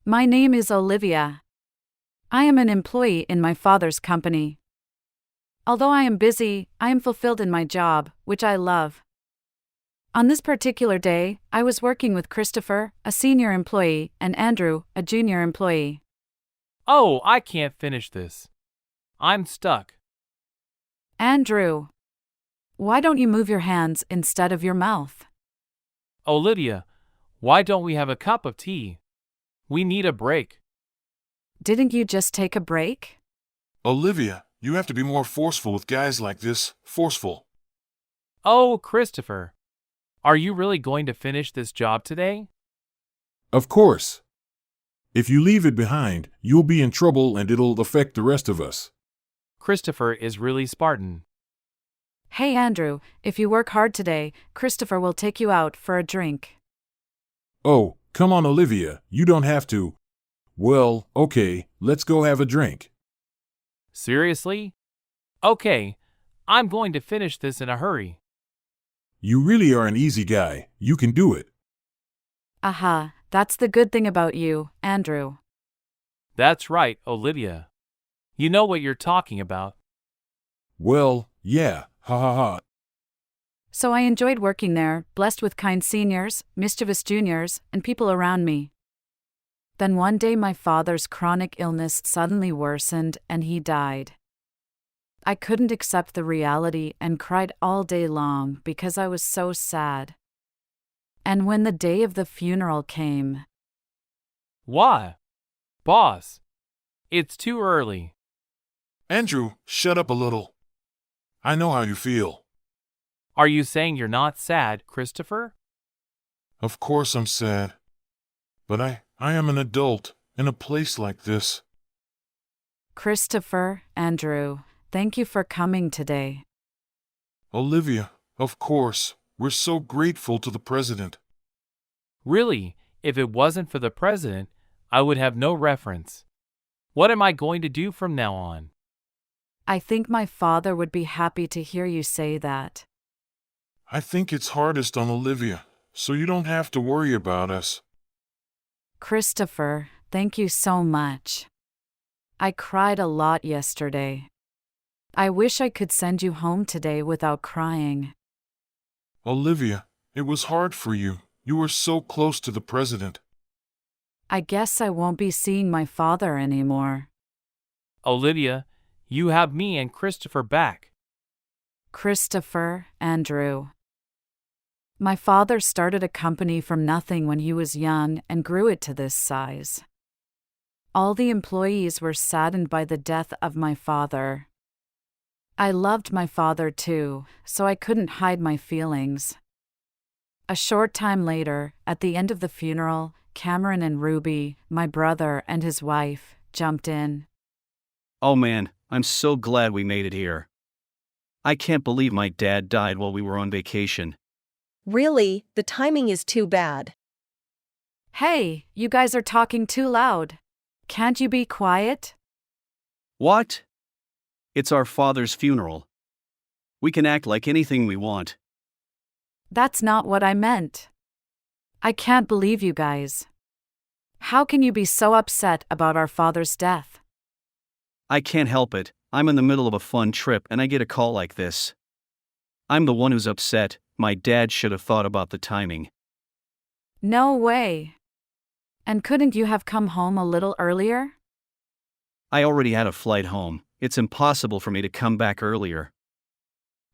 My name is Olivia. I am an employee in my father's company. Although I am busy, I am fulfilled in my job, which I love. On this particular day, I was working with Christopher, a senior employee, and Andrew, a junior employee. Oh, I can't finish this. I'm stuck. Andrew, why don't you move your hands instead of your mouth? Olivia, why don't we have a cup of tea? We need a break. Didn't you just take a break? Olivia, you have to be more forceful with guys like this. Forceful. Oh, Christopher, are you really going to finish this job today? Of course. If you leave it behind, you'll be in trouble and it'll affect the rest of us. Christopher is really Spartan. Hey Andrew, if you work hard today, Christopher will take you out for a drink. Oh, come on, Olivia, you don't have to. Well, okay, let's go have a drink. Seriously? Okay, I'm going to finish this in a hurry. You really are an easy guy. You can do it. Aha, that's the good thing about you, Andrew. That's right, Olivia. You know what you're talking about. Well, yeah, ha ha ha. So I enjoyed working there, blessed with kind seniors, mischievous juniors, and people around me. Then one day my father's chronic illness suddenly worsened and he died. I couldn't accept the reality and cried all day long because I was so sad. And when the day of the funeral came... Why? Boss, it's too early. Andrew, shut up a little. I know how you feel. Are you saying you're not sad, Christopher? Of course I'm sad. But I am an adult in a place like this. Christopher, Andrew, thank you for coming today. Olivia, of course, we're so grateful to the president. Really, if it wasn't for the president, I would have no reference. What am I going to do from now on? I think my father would be happy to hear you say that. I think it's hardest on Olivia, so you don't have to worry about us. Christopher, thank you so much. I cried a lot yesterday. I wish I could send you home today without crying. Olivia, it was hard for you. You were so close to the president. I guess I won't be seeing my father anymore. Olivia, you have me and Christopher back. Christopher, Andrew. My father started a company from nothing when he was young and grew it to this size. All the employees were saddened by the death of my father. I loved my father too, so I couldn't hide my feelings. A short time later, at the end of the funeral, Cameron and Ruby, my brother and his wife, jumped in. Oh man, I'm so glad we made it here. I can't believe my dad died while we were on vacation. Really, the timing is too bad. Hey, you guys are talking too loud. Can't you be quiet? What? It's our father's funeral. We can act like anything we want. That's not what I meant. I can't believe you guys. How can you be so upset about our father's death? I can't help it. I'm in the middle of a fun trip and I get a call like this. I'm the one who's upset. My dad should have thought about the timing. No way. And couldn't you have come home a little earlier? I already had a flight home. It's impossible for me to come back earlier.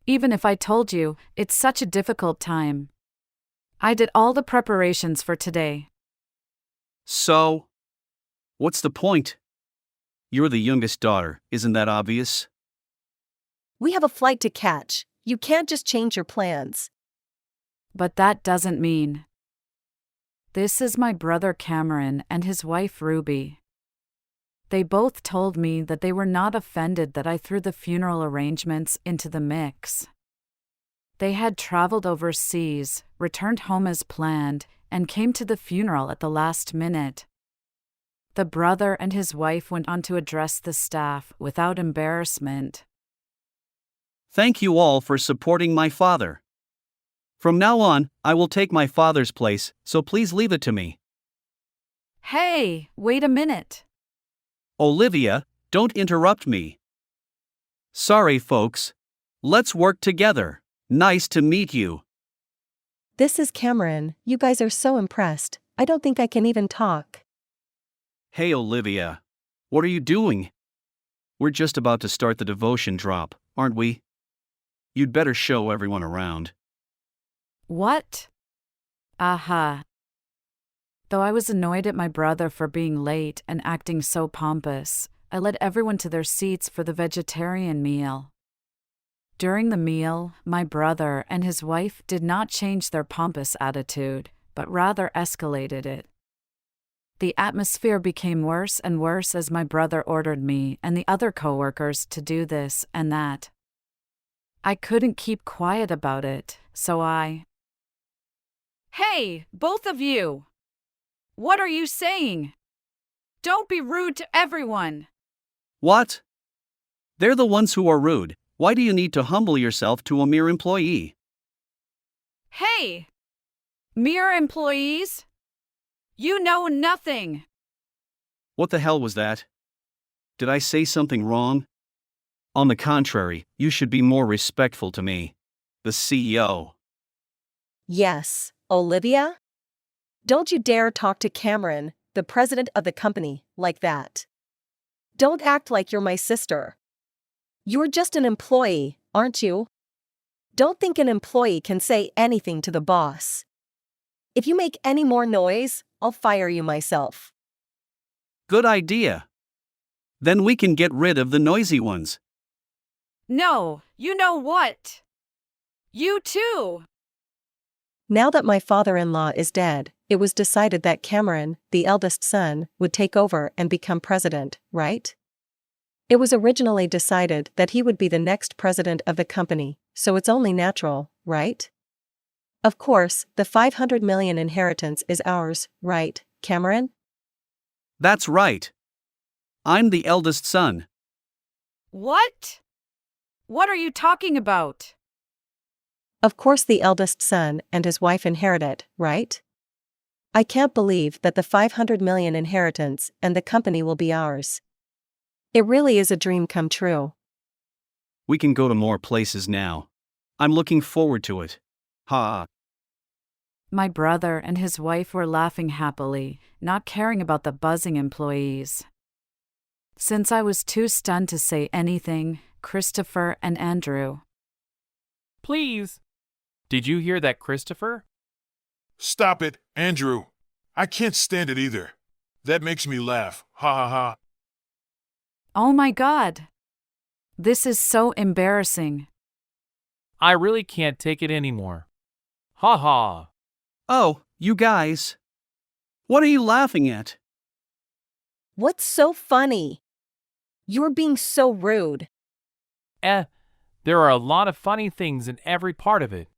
Even if I told you, it's such a difficult time. I did all the preparations for today. So? What's the point? You're the youngest daughter, isn't that obvious? We have a flight to catch. You can't just change your plans. But that doesn't mean. This is my brother Cameron and his wife Ruby. They both told me that they were not offended that I threw the funeral arrangements into the mix. They had traveled overseas, returned home as planned, and came to the funeral at the last minute. The brother and his wife went on to address the staff without embarrassment. Thank you all for supporting my father. From now on, I will take my father's place, so please leave it to me. Hey, wait a minute. Olivia, don't interrupt me. Sorry, folks. Let's work together. Nice to meet you. This is Cameron. You guys are so impressed. I don't think I can even talk. Hey, Olivia. What are you doing? We're just about to start the devotion drop, aren't we? You'd better show everyone around. What? Aha. Though I was annoyed at my brother for being late and acting so pompous, I led everyone to their seats for the vegetarian meal. During the meal, my brother and his wife did not change their pompous attitude, but rather escalated it. The atmosphere became worse and worse as my brother ordered me and the other coworkers to do this and that. I couldn't keep quiet about it, so Hey, both of you! What are you saying? Don't be rude to everyone! What? They're the ones who are rude. Why do you need to humble yourself to a mere employee? Hey! Mere employees? You know nothing! What the hell was that? Did I say something wrong? On the contrary, you should be more respectful to me, the CEO. Yes, Olivia? Don't you dare talk to Cameron, the president of the company, like that. Don't act like you're my sister. You're just an employee, aren't you? Don't think an employee can say anything to the boss. If you make any more noise, I'll fire you myself. Good idea. Then we can get rid of the noisy ones. No, you know what? You too! Now that my father-in-law is dead, it was decided that Cameron, the eldest son, would take over and become president, right? It was originally decided that he would be the next president of the company, so it's only natural, right? Of course, the $500 million inheritance is ours, right, Cameron? That's right. I'm the eldest son. What? What are you talking about? Of course the eldest son and his wife inherit it, right? I can't believe that the $500 million inheritance and the company will be ours. It really is a dream come true. We can go to more places now. I'm looking forward to it. Ha. My brother and his wife were laughing happily, not caring about the buzzing employees. Since I was too stunned to say anything, Christopher and Andrew. Please. Did you hear that, Christopher? Stop it, Andrew. I can't stand it either. That makes me laugh. Ha ha ha. Oh my God! This is so embarrassing. I really can't take it anymore. Ha ha. Oh, you guys. What are you laughing at? What's so funny? You're being so rude. There are a lot of funny things in every part of it.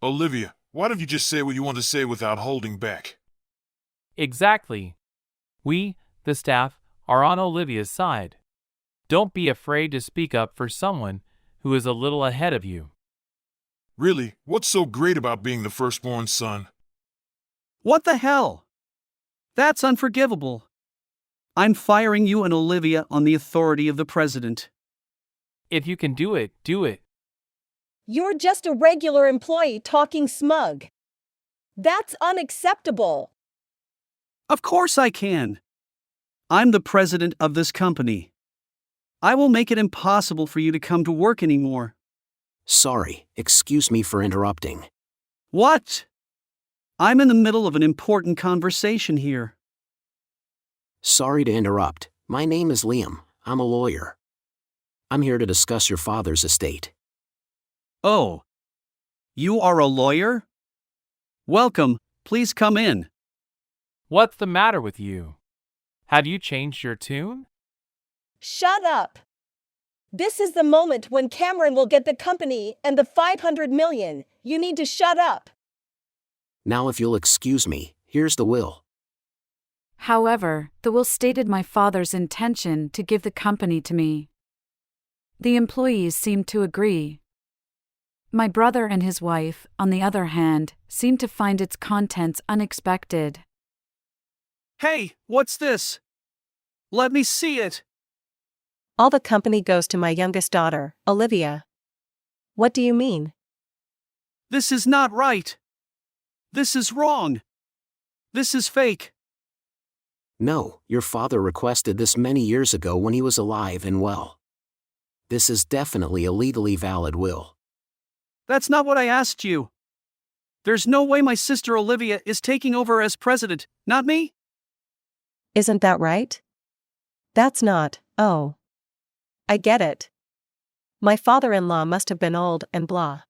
Olivia, why don't you just say what you want to say without holding back? Exactly. We, the staff, are on Olivia's side. Don't be afraid to speak up for someone who is a little ahead of you. Really, what's so great about being the firstborn son? What the hell? That's unforgivable. I'm firing you and Olivia on the authority of the president. If you can do it, do it. You're just a regular employee talking smug. That's unacceptable. Of course I can. I'm the president of this company. I will make it impossible for you to come to work anymore. Sorry, excuse me for interrupting. What? I'm in the middle of an important conversation here. Sorry to interrupt. My name is Liam. I'm a lawyer. I'm here to discuss your father's estate. Oh. You are a lawyer? Welcome, please come in. What's the matter with you? Have you changed your tune? Shut up. This is the moment when Cameron will get the company and the $500 million. You need to shut up. Now if you'll excuse me, here's the will. However, the will stated my father's intention to give the company to me. The employees seemed to agree. My brother and his wife, on the other hand, seemed to find its contents unexpected. Hey, what's this? Let me see it. All the company goes to my youngest daughter, Olivia. What do you mean? This is not right. This is wrong. This is fake. No, your father requested this many years ago when he was alive and well. This is definitely a legally valid will. That's not what I asked you. There's no way my sister Olivia is taking over as president, not me? Isn't that right? That's not, oh. I get it. My father-in-law must have been old and blah.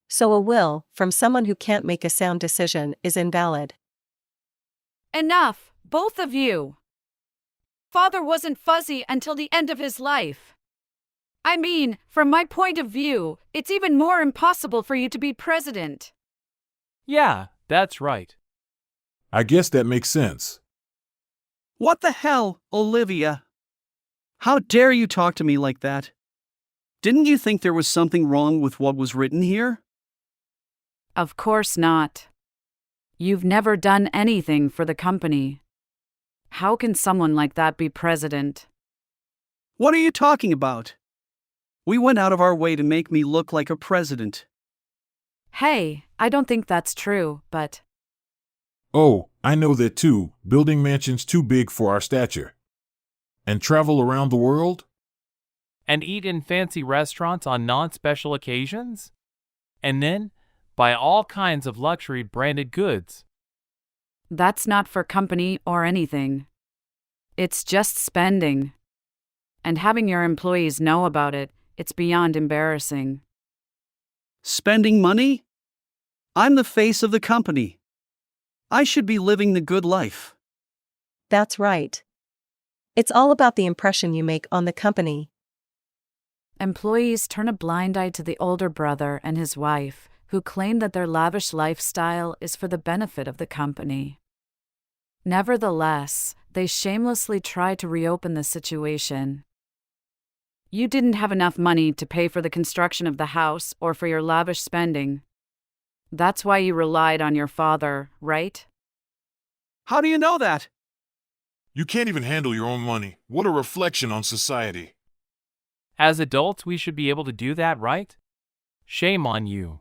So a will, from someone who can't make a sound decision, is invalid. Enough, both of you. Father wasn't fuzzy until the end of his life. I mean, from my point of view, it's even more impossible for you to be president. Yeah, that's right. I guess that makes sense. What the hell, Olivia? How dare you talk to me like that? Didn't you think there was something wrong with what was written here? Of course not. You've never done anything for the company. How can someone like that be president? What are you talking about? We went out of our way to make me look like a president. Hey, I don't think that's true, but Oh, I know that too, building mansions too big for our stature. And travel around the world? And eat in fancy restaurants on non-special occasions? And then buy all kinds of luxury branded goods. that's not for company or anything. It's just spending. And having your employees know about it, it's beyond embarrassing. Spending money? I'm the face of the company. I should be living the good life. That's right. It's all about the impression you make on the company. Employees turn a blind eye to the older brother and his wife, who claim that their lavish lifestyle is for the benefit of the company. Nevertheless, they shamelessly try to reopen the situation. You didn't have enough money to pay for the construction of the house or for your lavish spending. That's why you relied on your father, right? How do you know that? You can't even handle your own money. What a reflection on society. As adults, we should be able to do that, right? Shame on you.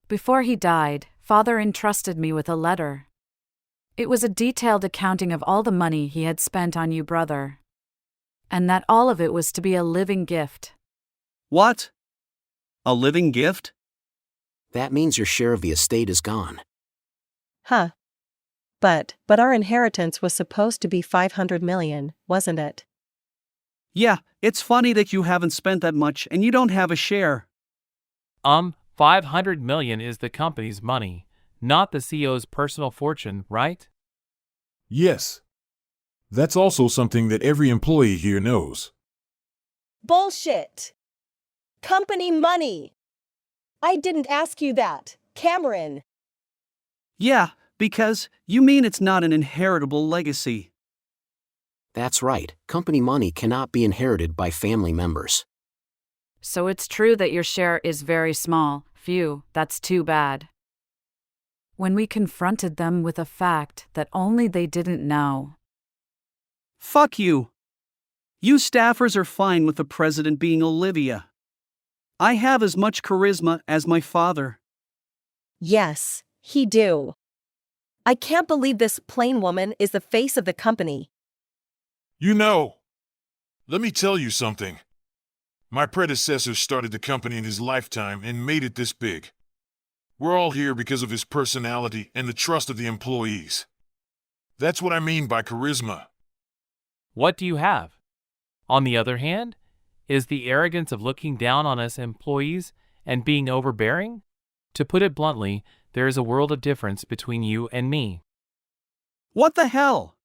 Before he died, Father entrusted me with a letter. It was a detailed accounting of all the money he had spent on you, brother. And that all of it was to be a living gift. What? A living gift? That means your share of the estate is gone. Huh. But our inheritance was supposed to be $500 million, wasn't it? Yeah, it's funny that you haven't spent that much and you don't have a share. $500 million is the company's money, not the CEO's personal fortune, right? Yes. That's also something that every employee here knows. Bullshit! Company money! I didn't ask you that, Cameron. Yeah, because you mean it's not an inheritable legacy. That's right, company money cannot be inherited by family members. So it's true that your share is very small. Phew, that's too bad. When we confronted them with a fact that only they didn't know. Fuck you. You staffers are fine with the president being Olivia. I have as much charisma as my father. Yes, he do. I can't believe this plain woman is the face of the company. You know, let me tell you something. My predecessor started the company in his lifetime and made it this big. We're all here because of his personality and the trust of the employees. That's what I mean by charisma. What do you have? On the other hand, is the arrogance of looking down on us employees and being overbearing? To put it bluntly, there is a world of difference between you and me. What the hell?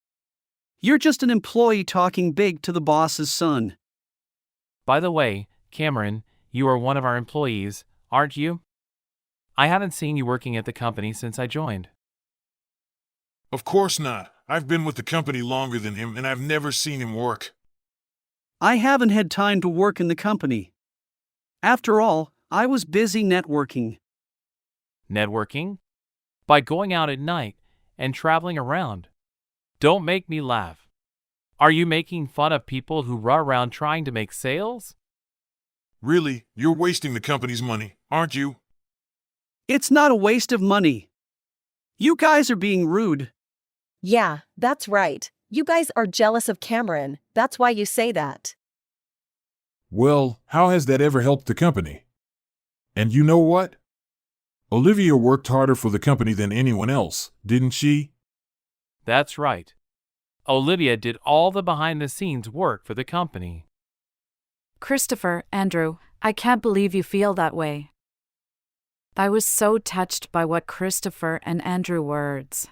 You're just an employee talking big to the boss's son. By the way, Cameron, you are one of our employees, aren't you? I haven't seen you working at the company since I joined. Of course not. I've been with the company longer than him and I've never seen him work. I haven't had time to work in the company. After all, I was busy networking. Networking? By going out at night and traveling around. Don't make me laugh. Are you making fun of people who run around trying to make sales? Really, you're wasting the company's money, aren't you? It's not a waste of money. You guys are being rude. Yeah, that's right. You guys are jealous of Cameron, that's why you say that. Well, how has that ever helped the company? And you know what? Olivia worked harder for the company than anyone else, didn't she? That's right. Olivia did all the behind-the-scenes work for the company. Christopher, Andrew, I can't believe you feel that way. I was so touched by what Christopher and Andrew words.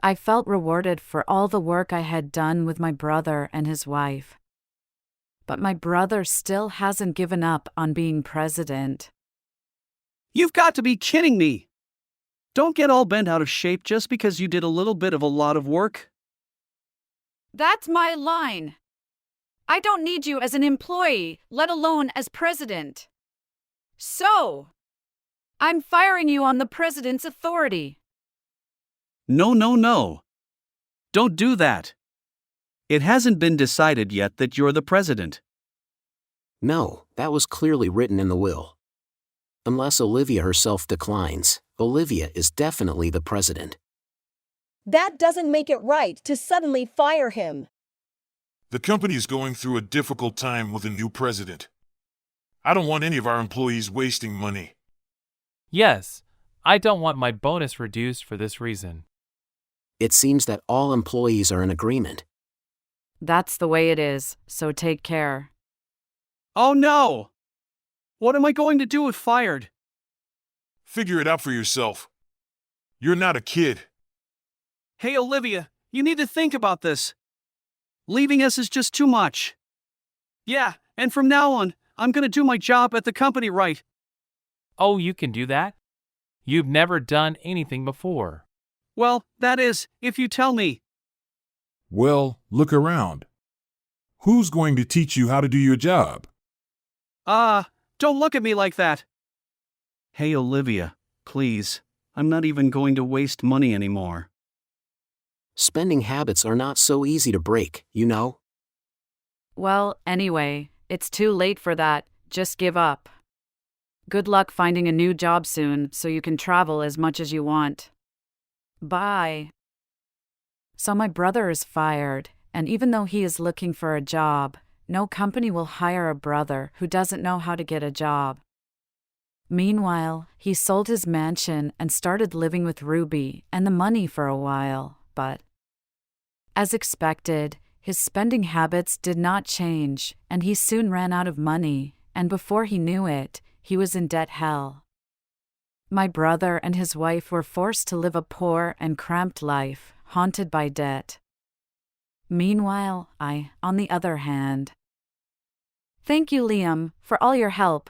I felt rewarded for all the work I had done with my brother and his wife. But my brother still hasn't given up on being president. You've got to be kidding me. Don't get all bent out of shape just because you did a little bit of a lot of work. That's my line. I don't need you as an employee, let alone as president. So, I'm firing you on the president's authority. No. Don't do that. It hasn't been decided yet that you're the president. No, that was clearly written in the will. Unless Olivia herself declines, Olivia is definitely the president. That doesn't make it right to suddenly fire him. The company is going through a difficult time with a new president. I don't want any of our employees wasting money. Yes, I don't want my bonus reduced for this reason. It seems that all employees are in agreement. That's the way it is, so take care. Oh no! What am I going to do if fired? Figure it out for yourself. You're not a kid. Hey Olivia, you need to think about this. Leaving us is just too much. Yeah, and from now on, I'm gonna do my job at the company right. Oh, you can do that? You've never done anything before. Well, that is, if you tell me. Well, look around. Who's going to teach you how to do your job? Don't look at me like that. Hey Olivia, please, I'm not even going to waste money anymore. Spending habits are not so easy to break, you know? Well, anyway, it's too late for that, just give up. Good luck finding a new job soon so you can travel as much as you want. Bye. So my brother is fired, and even though he is looking for a job, no company will hire a brother who doesn't know how to get a job. Meanwhile, he sold his mansion and started living with Ruby and the money for a while, but as expected, his spending habits did not change, and he soon ran out of money, and before he knew it, he was in debt hell. My brother and his wife were forced to live a poor and cramped life, haunted by debt. Meanwhile, I, on the other hand. Thank you, Liam, for all your help.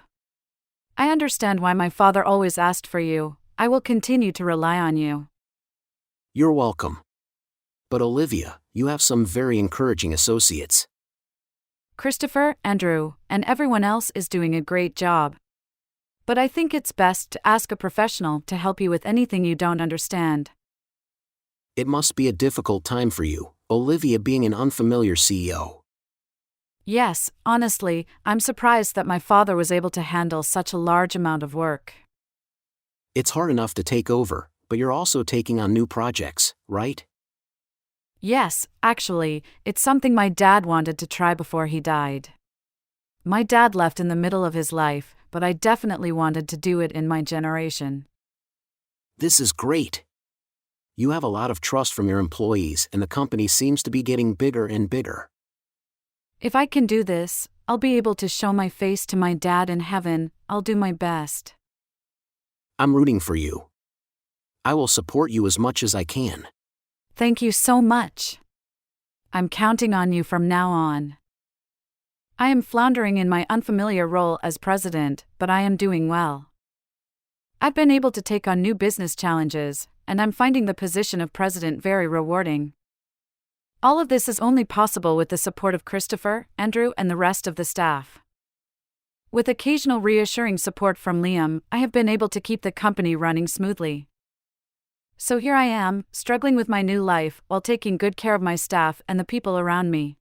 I understand why my father always asked for you. I will continue to rely on you. You're welcome. But Olivia, you have some very encouraging associates. Christopher, Andrew, and everyone else is doing a great job. But I think it's best to ask a professional to help you with anything you don't understand. It must be a difficult time for you, Olivia being an unfamiliar CEO. Yes, honestly, I'm surprised that my father was able to handle such a large amount of work. It's hard enough to take over, but you're also taking on new projects, right? Yes, actually, it's something my dad wanted to try before he died. My dad left in the middle of his life, but I definitely wanted to do it in my generation. This is great. You have a lot of trust from your employees, and the company seems to be getting bigger and bigger. If I can do this, I'll be able to show my face to my dad in heaven. I'll do my best. I'm rooting for you. I will support you as much as I can. Thank you so much. I'm counting on you from now on. I am floundering in my unfamiliar role as president, but I am doing well. I've been able to take on new business challenges, and I'm finding the position of president very rewarding. All of this is only possible with the support of Christopher, Andrew, and the rest of the staff. With occasional reassuring support from Liam, I have been able to keep the company running smoothly. So here I am, struggling with my new life while taking good care of my staff and the people around me.